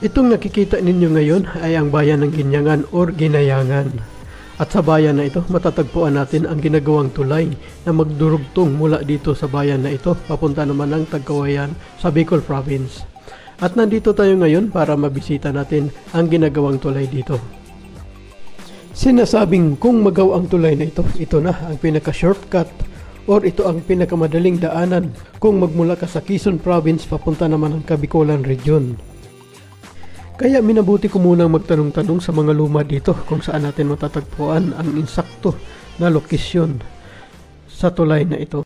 Itong nakikita ninyo ngayon ay ang bayan ng Ginyangan or Ginayangan. At sa bayan na ito, matatagpuan natin ang ginagawang tulay na magdurugtong mula dito sa bayan na ito, papunta naman ng Tagkawayan sa Bicol Province. At nandito tayo ngayon para mabisita natin ang ginagawang tulay dito. Sinasabing kung magaw ang tulay na ito na ang pinaka-shortcut or ito ang pinakamadaling daanan kung magmula ka sa Quezon Province papunta naman ng Bicolan Region. Kaya minabuti ko munang magtanong-tanong sa mga luma dito kung saan natin matatagpuan ang insakto na lokasyon sa tulay na ito.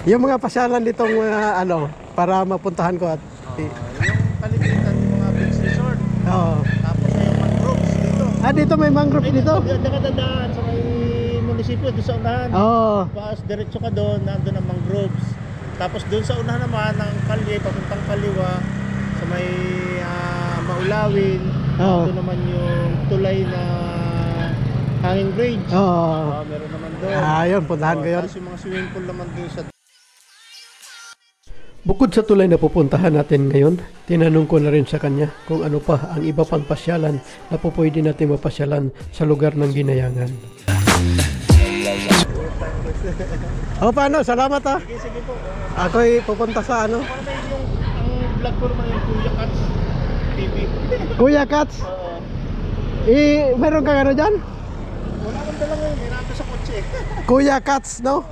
Yung mga pasyalan ditong para mapuntahan ko at yung kalibutan ng mga beach resort. Oo. Tapos may mangroves dito. Dito may mangrove dito? Dadaan sa may munisipyo, doon sa unahan. Oo. Pas diretso ka doon, nandun ang mangroves. Tapos doon sa unahan naman, ang kalye, papuntang kaliwa, sa may Maulawin. Doon naman yung tulay na hanging bridge. Oo. Meron naman doon. Yun, puntahan ko yun. Tapos yung mga swimming pool naman doon sa... Bukod sa tulay na pupuntahan natin ngayon, tinanong ko na rin sa kanya kung ano pa ang iba pang pasyalan na po pwede natin mapasyalan sa lugar ng Ginayangan. Paano? Salamat ha. Sige po. Ako'y pupunta sa ano? Ang vlog ko naman yung Kuya Cats TV. Kuya Cats? Meron kang ano dyan? Wala kang dala ngayon, may nato sa kotse. Kuya Cats, no?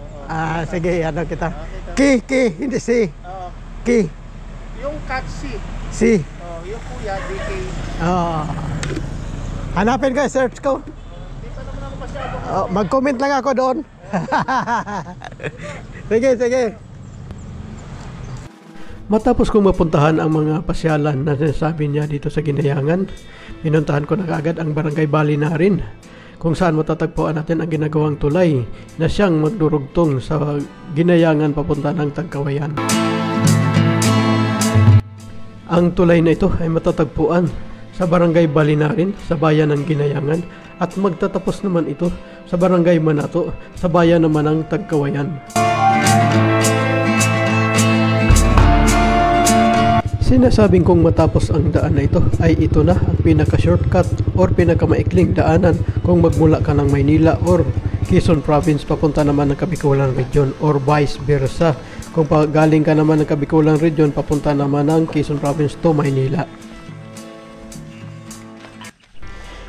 Sige, ano kita. Ki, hindi si. Ki. Yung Cats Si. yung Kuya DK. Hanapin ko, search ko. Di pa naman ako masyado. Mag-comment lang ako doon. Sige. Matapos kong mapuntahan ang mga pasyalan na sinasabi niya dito sa Ginayangan, pinuntahan ko na kaagad ang Barangay Balinarin, kung saan matatagpuan natin ang ginagawang tulay na siyang magdurugtong sa Ginayangan papunta ng Tagkawayan. Ang tulay na ito ay matatagpuan sa Barangay Balinarin sa bayan ng Ginayangan at magtatapos naman ito sa Barangay Manato sa bayan naman ng Tagkawayan. Sinasabing kung matapos ang daan na ito ay ito na ang pinaka-shortcut or pinakamaikling daanan kung magmula ka ng Maynila or Quezon Province papunta naman ng Bicolan Region or vice versa. Kung galing ka naman ng Bicolan Region papunta naman ng Quezon Province to Maynila.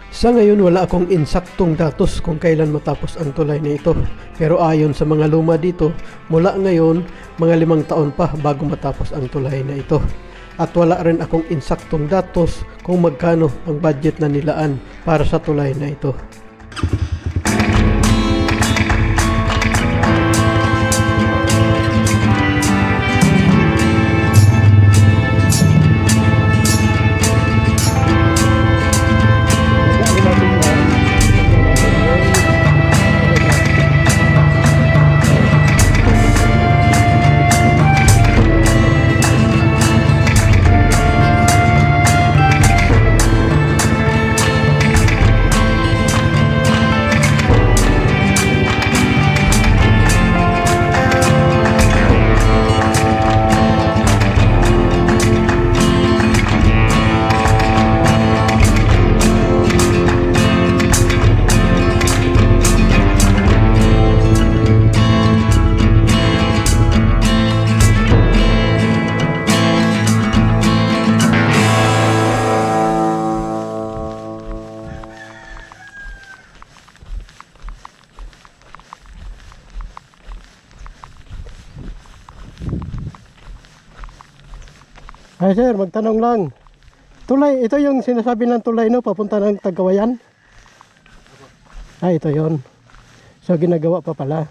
Sa ngayon wala akong insaktong datos kung kailan matapos ang tulay na ito. Pero ayon sa mga luma dito, mula ngayon mga 5 taon pa bago matapos ang tulay na ito. At wala rin akong insaktong datos kung magkano ang budget na nilaan para sa tulay na ito. Hi sir, magtanong lang. Tulay, ito yung sinasabi ng tulay no, papunta ng Tagkawayan? Ito yon. So ginagawa pa pala.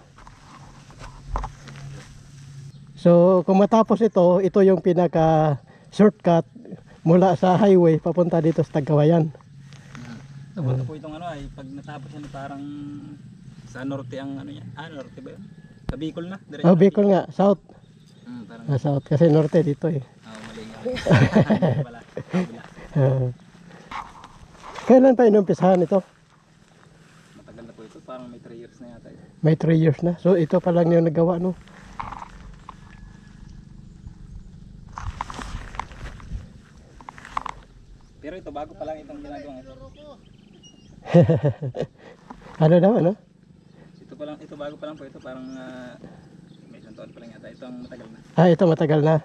So kung matapos ito yung pinaka shortcut mula sa highway papunta dito sa Tagkawayan. Tapos po itong ay pag natapos yan parang sa norte ang ano yan. Norte ba yun? Sa Bicol na? Bicol nga, south. Parang South kasi norte dito eh. mali nga. Kailan pa inumpisahan ito? Matagal na po ito. parang may 3 years na yata ito. May 3 years na. So ito pa lang yung nagawa, no? Pero ito bago pa lang itong ginagawa ito. Ano daw, ano? Ito bago pa lang po ito, parang may isang taon pa lang yata. Ito ang matagal na. Ah, ito matagal na.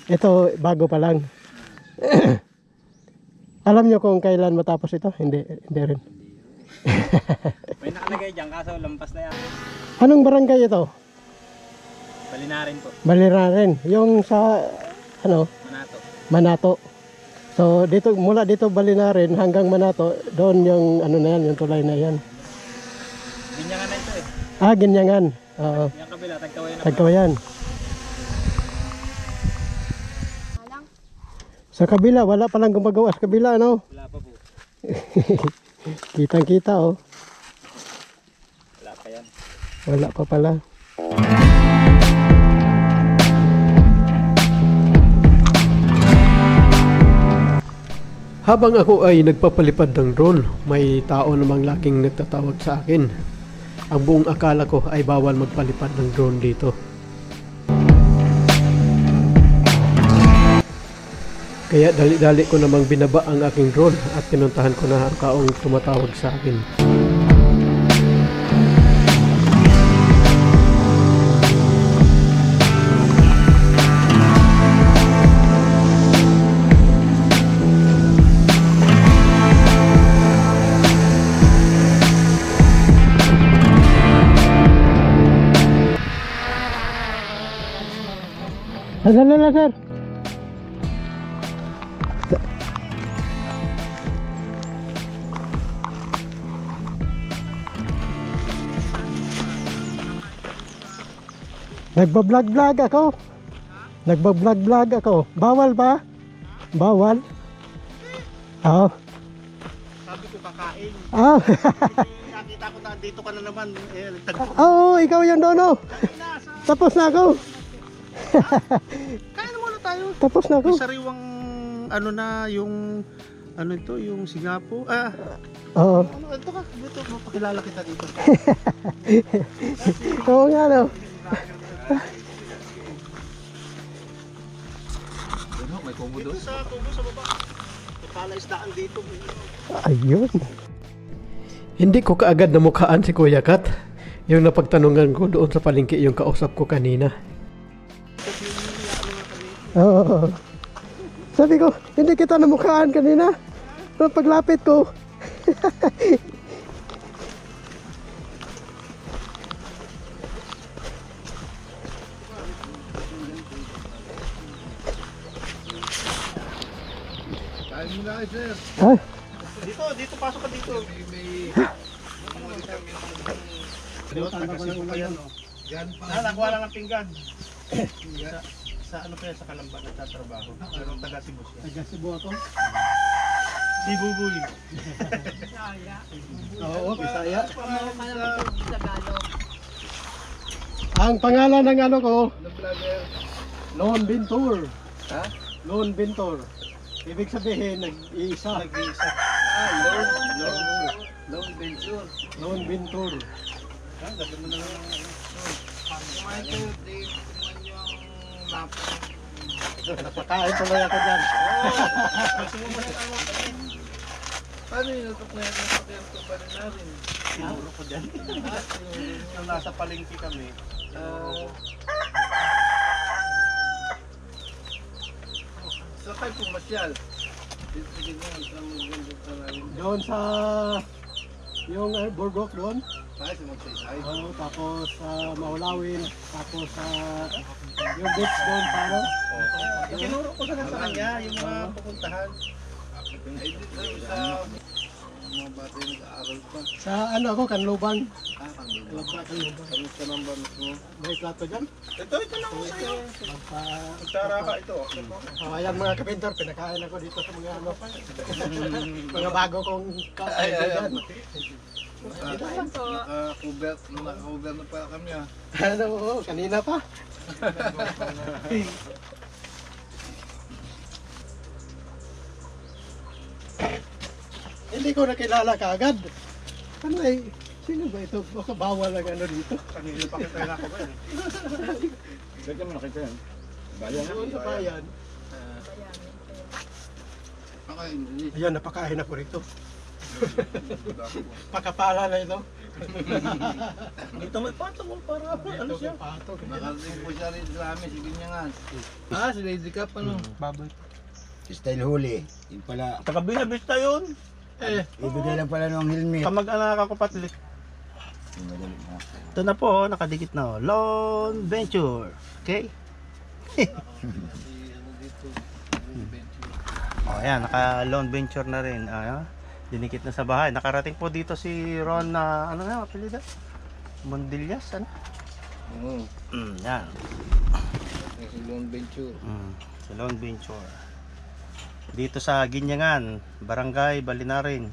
Ito bago pa lang. Alam nyo kung kailan matapos ito? Hindi rin. May nakalagay dyan kaso lampas na yan. Anong barangay ito? Balinarin po. Balirarin. Yung sa, ano? Manato. Manato. So dito, mula dito Balinarin hanggang Manato, doon yung ano na yan, yung tulay na yan. Ginyangan na ito eh. Ah, Ginyangan. Oo. Yung kabila, Tagkawayan na. Tagkawayan. Sa kabila, wala palang gumagawa sa kabila, no? Wala pa po. Kitang-kita, oh. Wala pa yan. Wala pa pala. Habang ako ay nagpapalipad ng drone, may tao namang laging nagtatawag sa akin. Ang buong akala ko ay bawal magpalipad ng drone dito. Kaya dali-dali ko namang binaba ang aking drone at pinuntahan ko na ang taong tumatawag sa akin. Halala, sir. Nagbablog-vlog ako. Nagbablog-vlog ako. Bawal ba? Bawal? Oo. Sabi ko kakain. Ah. Nakita ko na dito ka na naman. Oo, ikaw yung dono. Tapos na ako. Kaya na muna tayo. Tapos na ako. Yung sariwang ano na yung ano ito, yung singapo. Oo. Ano ito ka? Dito mapakilala kita dito. Oo nga, no. May kubo doon. Dito sa kubo sa baba. Palaisdaan dito. Ayun. Hindi ko kaagad namukhaan si Kuya Kat. Yung napagtanungan ko doon sa palengke yung kausap ko kanina. Oo. Sabi ko, hindi kita namukhaan kanina. Pero paglapit ko. Ah, Dito pasok ka dito. Nakuha lang ng pinggan. Sa ano kaya sa Kalamba nagtatrabaho. Pero taga Cebu siya. taga Cebu ako. Cebu boy. Oo, Bisaya. Ang pangalan ng ano ko, Lone Bintur. Ha? Lone Bintur. Ibig sabihin, nag-iisa. Nag-iisa. Lone Bintur. Lone Bintur. Gabi mo na lang. Napakain tuloy ako dyan. Paano yung natuklayan ng pagkakito ba rin natin? Sinuro ko dyan. Nung nasa palengke kami. Sa kayo pumasyal. Doon sa yung Boardwalk doon. Ay, sumagsay-say. Oo, tapos Maulawin, tapos yung beach doon para. Sinuro ko sa kanya yung mga pupuntahan. Mga bata yung nag-aaral pa. Sa ano ako, Kanluban. Kanluban. Kanluban ka ng banos mo. May plato dyan. Ito lang ako sa'yo. Magtara ka ito. Ayan mga kapintor, pinakain ako dito sa mga ano. Mga bago kong kaibigan. Naka-cover na pala kami ah. Ano, oo, kanina pa. Hindi ko nakilala kaagad. Ano eh, Sino ba ito? Baka bawal ang ano dito. Kanino pa kita na ako ba yan? Pwede mo nakita yan. Bayan Doon sa bayan. Ayan, napakain ako rito. Pakapala na ito. Dito may patong para ano siya? Patok. Nakarating po siya rin sa amin, sige niya nga. Ah, si Lady Cup ano? Baboy. Style huli. Yung pala, Taga Binavista yun. ibigay lang pala ng helmet. Kamag-anak ako patlik. Ito na po, nakadikit na. Lone Venture. Okay? Oh, ayan, naka Lone Venture na rin. Dinikit na sa bahay. Nakarating po dito si Ron na, ano nga, apelida? Mondillas, ano? Oo, Yan. si Lone Venture. Sa Lone Venture. Dito sa Ginyangan, Barangay Balinarin.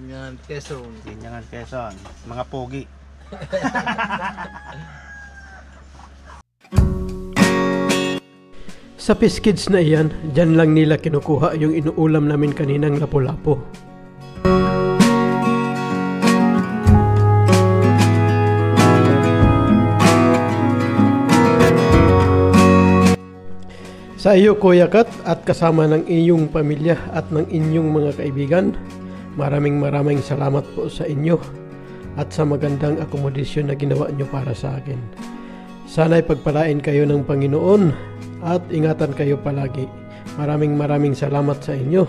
Yan, Quezon. Ginyangan, Quezon. Mga pogi. Sa Piskids na iyan, dyan lang nila kinukuha yung inuulam namin kaninang lapu-lapo. Sa iyo Kuya Kat at kasama ng iyong pamilya at ng inyong mga kaibigan, maraming salamat po sa inyo at sa magandang akomodasyon na ginawa nyo para sa akin. Sana'y pagpalain kayo ng Panginoon at ingatan kayo palagi. Maraming salamat sa inyo.